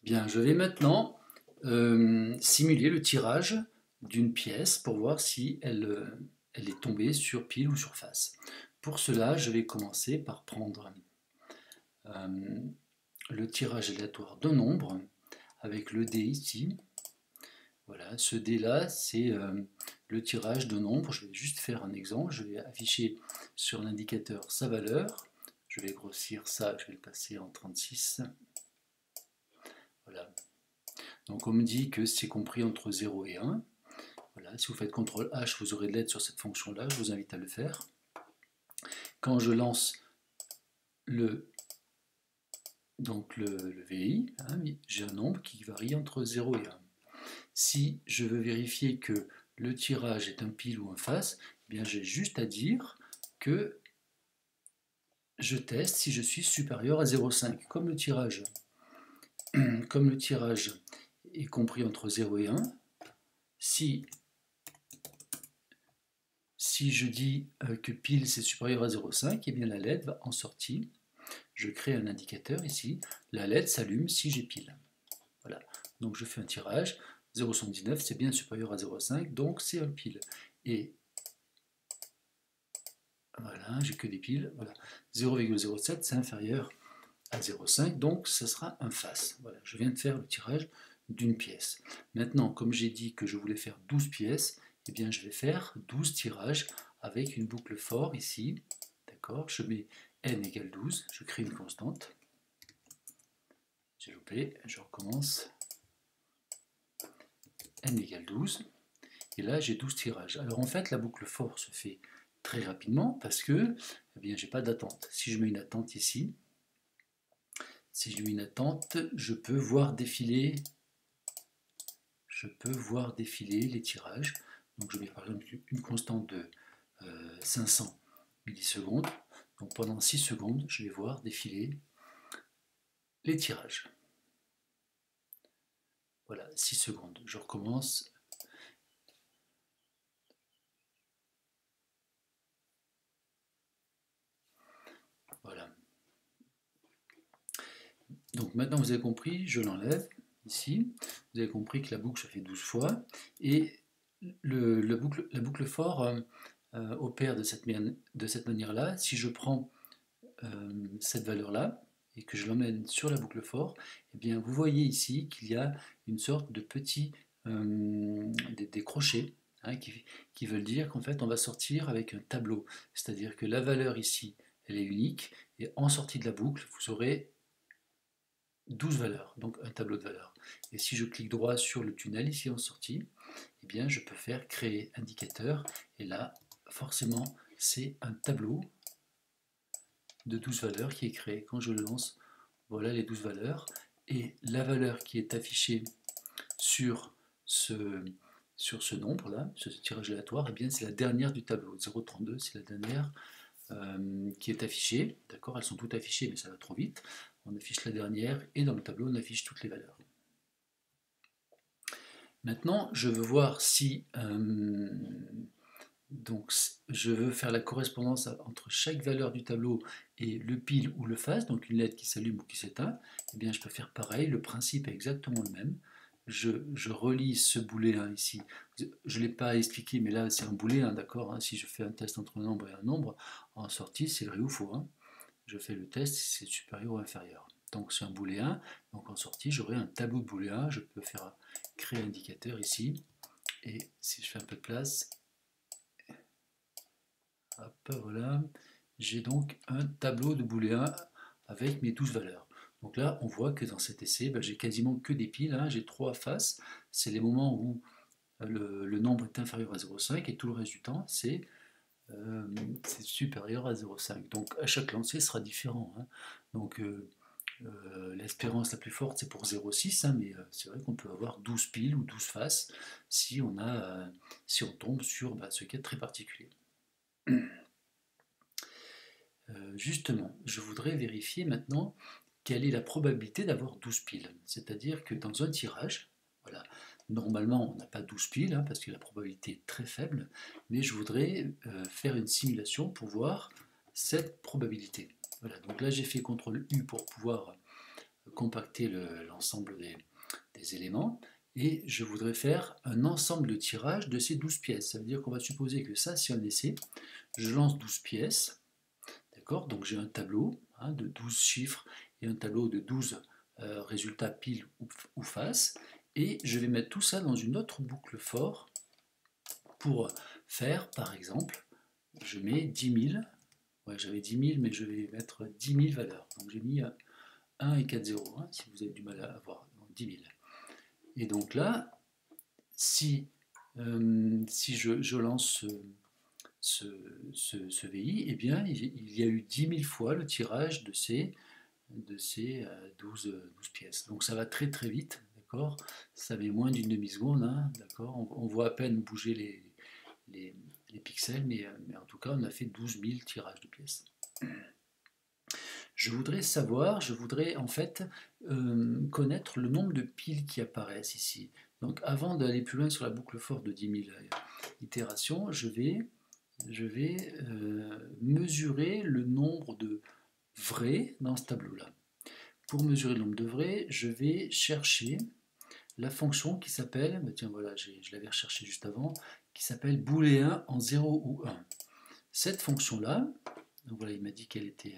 Bien, je vais maintenant simuler le tirage d'une pièce pour voir si elle est tombée sur pile ou sur face. Pour cela, je vais commencer par prendre euh, le tirage aléatoire d'un nombre avec le dé ici. Voilà, ce dé-là, c'est le tirage d'un nombre. Je vais juste faire un exemple. Je vais afficher sur l'indicateur sa valeur. Je vais grossir ça, je vais le passer en 36. Voilà. Donc on me dit que c'est compris entre 0 et 1. Voilà, si vous faites CTRL H, vous aurez de l'aide sur cette fonction-là, je vous invite à le faire. Quand je lance le VI, hein, j'ai un nombre qui varie entre 0 et 1. Si je veux vérifier que le tirage est un pile ou un face, eh bien j'ai juste à dire que je teste si je suis supérieur à 0,5. Comme le tirage est compris entre 0 et 1, si je dis que pile c'est supérieur à 0,5, eh bien la LED va en sortir. Je crée un indicateur ici, la LED s'allume si j'ai pile. Voilà, donc je fais un tirage, 0,79 c'est bien supérieur à 0,5, donc c'est un pile. Et voilà, j'ai que des piles, voilà. 0,07 c'est inférieur à 0,5, donc ce sera un face. Voilà, je viens de faire le tirage d'une pièce. Maintenant, comme j'ai dit que je voulais faire 12 pièces, eh bien je vais faire 12 tirages avec une boucle for ici. D'accord, je mets n égale 12, je crée une constante. J'ai loupé, je recommence. N égale 12. Et là, j'ai 12 tirages. Alors en fait, la boucle for se fait très rapidement parce que eh bien, j'ai pas d'attente. Si je mets une attente ici, je peux voir défiler les tirages. Donc je mets par exemple une constante de 500 millisecondes. Donc pendant 6 secondes, je vais voir défiler les tirages. Voilà, 6 secondes. Je recommence. Voilà. Donc maintenant vous avez compris, je l'enlève ici. Vous avez compris que la boucle se fait 12 fois. Et la boucle for opère de cette manière-là. Si je prends cette valeur-là et que je l'emmène sur la boucle for, eh bien vous voyez ici qu'il y a une sorte de petits des crochets hein, qui veulent dire qu'en fait on va sortir avec un tableau. C'est-à-dire que la valeur ici, elle est unique et en sortie de la boucle, vous aurez 12 valeurs, donc un tableau de valeurs. Et si je clique droit sur le tunnel ici en sortie, eh bien je peux faire créer indicateur et là forcément c'est un tableau de 12 valeurs qui est créé. Quand je le lance, voilà les 12 valeurs et la valeur qui est affichée sur ce nombre là, ce tirage aléatoire, eh bien c'est la dernière du tableau. 0,32 c'est la dernière qui est affichée, d'accord, elles sont toutes affichées mais ça va trop vite. On affiche la dernière et dans le tableau on affiche toutes les valeurs. Maintenant, je veux voir si donc je veux faire la correspondance entre chaque valeur du tableau et le pile ou le face, donc une LED qui s'allume ou qui s'éteint. Eh bien, je peux faire pareil. Le principe est exactement le même. Je relis ce booléen ici. Je ne l'ai pas expliqué, mais là c'est un booléen, d'accord hein. Si je fais un test entre un nombre et un nombre, en sortie c'est vrai ou faux. Hein. Je fais le test si c'est supérieur ou inférieur. Donc c'est un booléen, donc en sortie j'aurai un tableau de booléen, je peux faire créer indicateur ici, et si je fais un peu de place, hop, voilà, j'ai donc un tableau de booléen avec mes 12 valeurs. Donc là on voit que dans cet essai, j'ai quasiment que des piles, hein, j'ai 3 faces, c'est les moments où le nombre est inférieur à 0,5 et tout le reste du temps c'est supérieur à 0,5. Donc à chaque lancer sera différent. Hein. Donc l'espérance la plus forte c'est pour 0,6, hein, mais c'est vrai qu'on peut avoir 12 piles ou 12 faces si on tombe sur ce cas très particulier. Justement, je voudrais vérifier maintenant quelle est la probabilité d'avoir 12 piles. C'est-à-dire que dans un tirage, voilà, normalement on n'a pas 12 piles hein, parce que la probabilité est très faible, mais je voudrais faire une simulation pour voir cette probabilité. Voilà, donc là j'ai fait CTRL U pour pouvoir compacter l'ensemble des éléments, et je voudrais faire un ensemble de tirage de ces 12 pièces. Ça veut dire qu'on va supposer que ça, c'est un essai. Je lance 12 pièces, d'accord? Donc j'ai un tableau de 12 chiffres et un tableau de 12 résultats pile ou face, et je vais mettre tout ça dans une autre boucle for pour faire, par exemple, je mets 10 000, ouais, j'avais 10 000, mais je vais mettre 10 000 valeurs. Donc j'ai mis 1 et 4 zéros, si vous avez du mal à avoir, donc 10 000. Et donc là, si je lance ce VI, eh bien, il y a eu 10 000 fois le tirage de ces 12 pièces. Donc ça va très très vite, d'accord? Ça met moins d'une demi-seconde, d'accord? On voit à peine bouger les pixels, mais en tout cas, on a fait 12 000 tirages de pièces. Je voudrais en fait connaître le nombre de piles qui apparaissent ici. Donc avant d'aller plus loin sur la boucle for de 10 000 itérations, je vais mesurer le nombre de vrais dans ce tableau-là. Pour mesurer le nombre de vrais, je vais chercher la fonction qui s'appelle, tiens voilà, je l'avais recherché juste avant, qui s'appelle booléen en 0 ou 1. Cette fonction-là, donc voilà, il m'a dit qu'elle était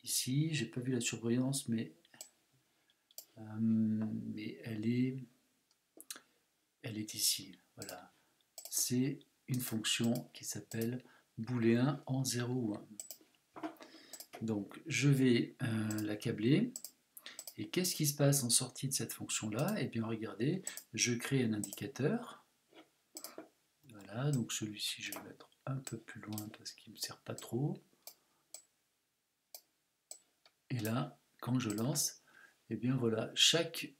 ici, j'ai pas vu la surbrillance, mais elle est ici, voilà. C'est une fonction qui s'appelle booléen en 0 ou 1. Donc je vais l'accabler. Et qu'est-ce qui se passe en sortie de cette fonction-là? Eh bien regardez, je crée un indicateur. Voilà, donc celui-ci je vais le mettre un peu plus loin parce qu'il ne me sert pas trop. Et là, quand je lance, eh bien voilà, chaque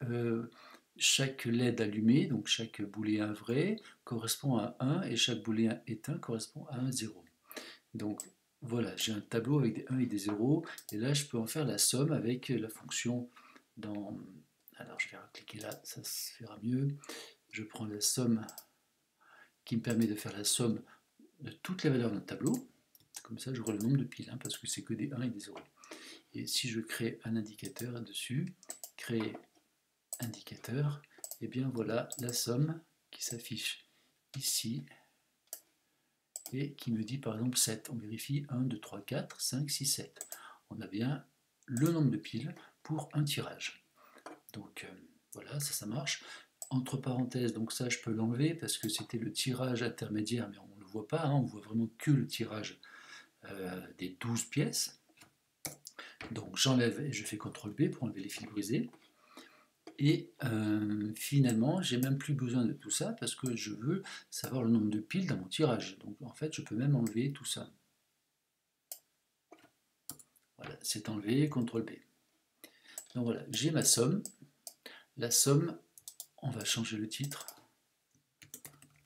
LED allumé, donc chaque booléen vrai, correspond à 1 et chaque booléen éteint correspond à un 0. Donc voilà, j'ai un tableau avec des 1 et des 0, et là je peux en faire la somme avec la fonction dans... Alors je vais cliquer là, ça se fera mieux. Je prends la somme qui me permet de faire la somme de toutes les valeurs d'un tableau. Comme ça j'aurai le nombre de piles, parce que c'est que des 1 et des 0. Et si je crée un indicateur là-dessus, créer indicateur, et bien voilà la somme qui s'affiche ici et qui me dit par exemple 7. On vérifie 1, 2, 3, 4, 5, 6, 7. On a bien le nombre de piles pour un tirage. Donc voilà, ça marche. Entre parenthèses, donc ça je peux l'enlever parce que c'était le tirage intermédiaire, mais on ne le voit pas, on voit vraiment que le tirage des 12 pièces. Donc j'enlève et je fais CTRL B pour enlever les fils brisés. Et finalement, j'ai même plus besoin de tout ça parce que je veux savoir le nombre de piles dans mon tirage. Donc en fait, je peux même enlever tout ça. Voilà, c'est enlevé, CTRL B. Donc voilà, j'ai ma somme. La somme, on va changer le titre.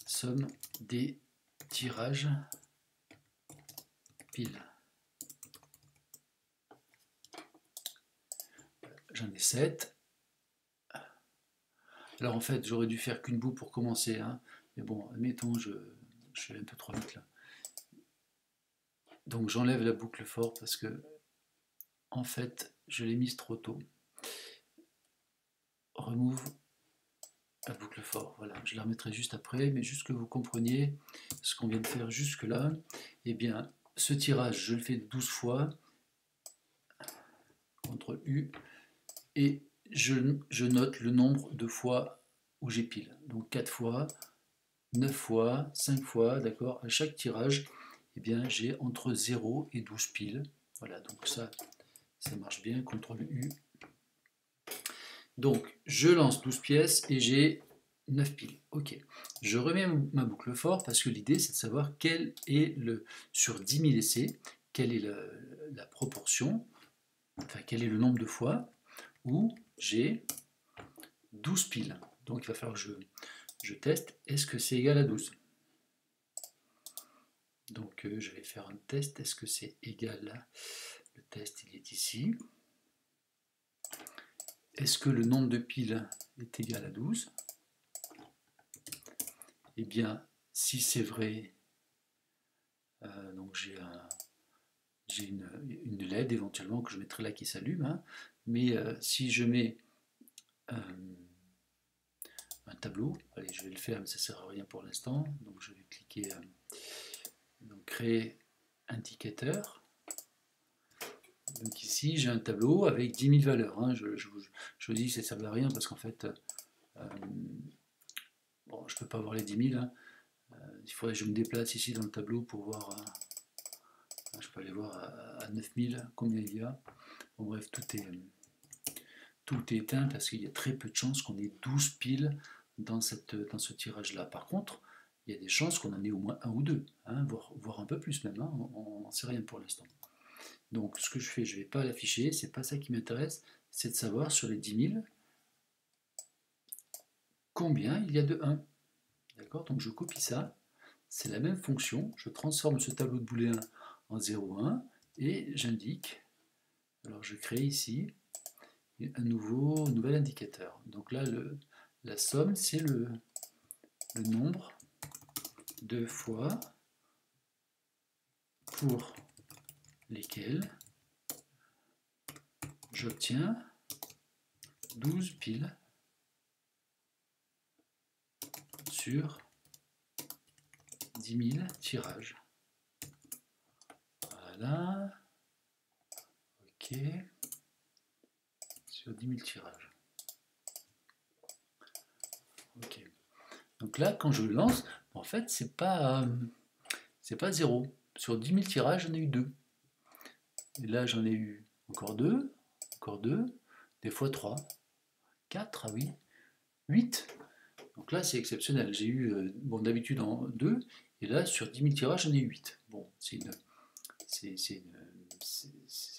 Somme des tirages piles. J'en ai 7. Alors en fait, j'aurais dû faire qu'une boucle pour commencer, mais bon, admettons, je vais un peu trop vite là. Donc j'enlève la boucle for parce que, en fait, je l'ai mise trop tôt. Remove la boucle for, voilà, je la remettrai juste après, mais juste que vous compreniez ce qu'on vient de faire jusque là. Eh bien, ce tirage, je le fais 12 fois, CTRL U, et je note le nombre de fois où j'ai pile. Donc 4 fois, 9 fois, 5 fois, d'accord. À chaque tirage, eh bien, j'ai entre 0 et 12 piles. Voilà, donc ça marche bien. CTRL U. Donc, je lance 12 pièces et j'ai 9 piles. Ok. Je remets ma boucle for parce que l'idée, c'est de savoir quel est sur 10 000 essais, quelle est la proportion, enfin, quel est le nombre de fois où j'ai 12 piles. Donc, il va falloir que je teste. Est-ce que c'est égal à 12 ? Donc je vais faire un test. Est-ce que c'est égal? Le test, il est ici. Est-ce que le nombre de piles est égal à 12? Eh bien, si c'est vrai, donc j'ai une LED éventuellement que je mettrai là qui s'allume. Mais si je mets un tableau, allez, je vais le faire, mais ça ne sert à rien pour l'instant. Donc je vais cliquer, donc créer indicateur. Donc ici, j'ai un tableau avec 10 000 valeurs. Hein. Je vous dis que ça ne sert à rien parce qu'en fait, bon, je ne peux pas voir les 10 000. Hein. Il faudrait que je me déplace ici dans le tableau pour voir. Je peux aller voir à 9 000 combien il y a. Bon, bref, tout est éteint parce qu'il y a très peu de chances qu'on ait 12 piles dans ce tirage-là. Par contre, il y a des chances qu'on en ait au moins un ou deux, hein, voire un peu plus même. Hein. On n'en sait rien pour l'instant. Donc ce que je fais, je ne vais pas l'afficher, c'est pas ça qui m'intéresse, c'est de savoir sur les 10 000 combien il y a de 1. D'accord? Donc je copie ça, c'est la même fonction, je transforme ce tableau de booléen en 0,1 et j'indique, alors je crée ici un nouvel indicateur. Donc là, la somme, c'est le nombre de fois pour lesquels j'obtiens 12 piles sur 10 000 tirages. Voilà. OK. Sur 10 000 tirages. OK. Donc là, quand je le lance, en fait, c'est pas 0. Sur 10 000 tirages, j'en ai eu 2. Et là, j'en ai eu encore 2, des fois 3, 4, ah oui, 8. Donc là, c'est exceptionnel. J'ai eu, bon, d'habitude en 2, et là, sur 10 000 tirages, j'en ai eu 8. Bon, c'est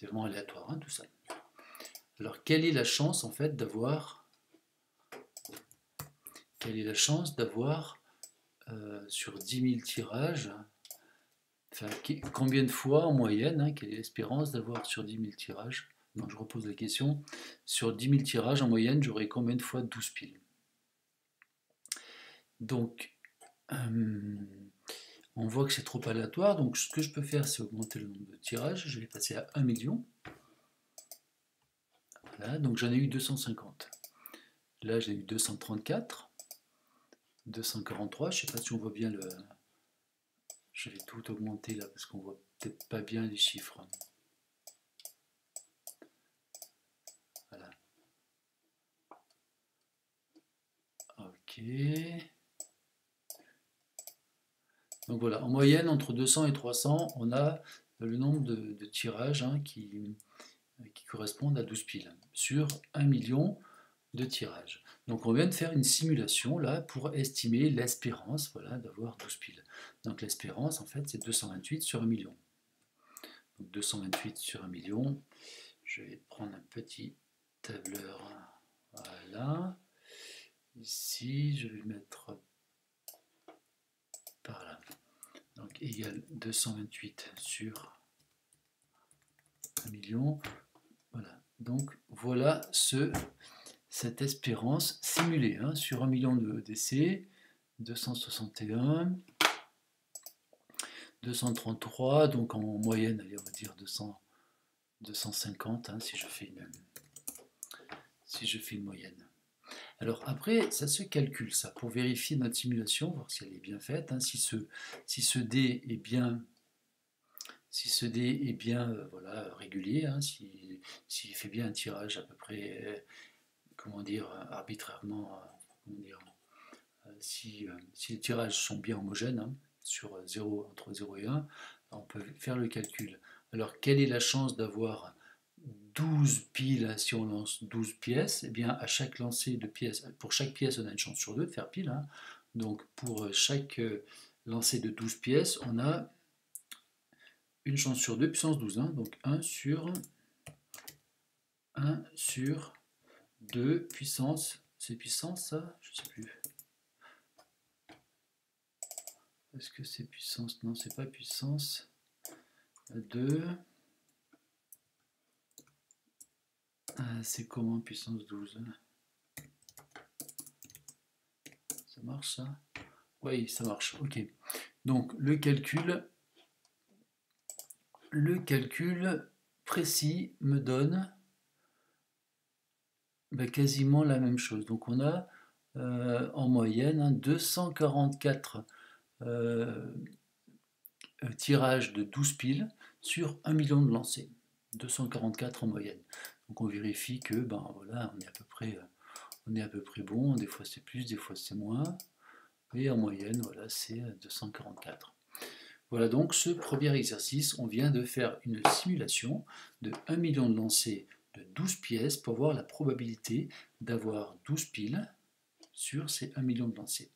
vraiment aléatoire, hein, tout ça. Alors, quelle est la chance, en fait, d'avoir sur 10 000 tirages, enfin, combien de fois en moyenne, hein, quelle est l'espérance d'avoir sur 10 000 tirages? Donc je repose la question, sur 10 000 tirages en moyenne, j'aurai combien de fois 12 piles? Donc, on voit que c'est trop aléatoire, donc ce que je peux faire, c'est augmenter le nombre de tirages, je vais passer à 1 million. Voilà, donc j'en ai eu 250. Là, j'ai eu 234, 243, je ne sais pas si on voit bien le... Je vais tout augmenter là, parce qu'on voit peut-être pas bien les chiffres. Voilà. Ok. Donc voilà, en moyenne, entre 200 et 300, on a le nombre de tirages, hein, qui correspondent à 12 piles, sur 1 million de tirages. Donc on vient de faire une simulation là pour estimer l'espérance, voilà, d'avoir 12 piles. Donc l'espérance, en fait, c'est 228 sur 1 million. Donc 228 sur 1 million, je vais prendre un petit tableur, voilà. Ici, je vais le mettre par là. Donc égale 228 sur 1 million. Voilà. Donc voilà cette espérance simulée, hein, sur 1 million de décès, 261, 233, donc en moyenne, allez, on va dire 250, hein, si je fais une moyenne. Alors après, ça se calcule, ça, pour vérifier notre simulation, voir si elle est bien faite, hein, si ce dé est bien, voilà, régulier, hein, s'il fait bien un tirage à peu près, comment dire, arbitrairement, comment dire, si les tirages sont bien homogènes, hein, entre 0 et 1, on peut faire le calcul. Alors, quelle est la chance d'avoir 12 piles si on lance 12 pièces? Eh bien, à chaque lancer de pièces, pour chaque pièce, on a une chance sur 2 de faire pile. Hein. Donc, pour chaque lancer de 12 pièces, on a une chance sur 2 puissance 12. Hein. Donc, 1 sur 2 puissance, c'est puissance ça? Je ne sais plus. Est-ce que c'est puissance? Non, c'est pas puissance. 2. C'est comment puissance 12? Ça marche ça? Oui, ça marche. Ok. Donc le calcul précis me donne ben, quasiment la même chose. Donc on a en moyenne 244 tirages de 12 piles sur 1 million de lancers. 244 en moyenne. Donc on vérifie que ben, voilà, on est à peu près bon. Des fois c'est plus, des fois c'est moins. Et en moyenne, voilà, c'est 244. Voilà donc ce premier exercice. On vient de faire une simulation de 1 million de lancers de 12 pièces pour voir la probabilité d'avoir 12 piles sur ces 1 million de lancers.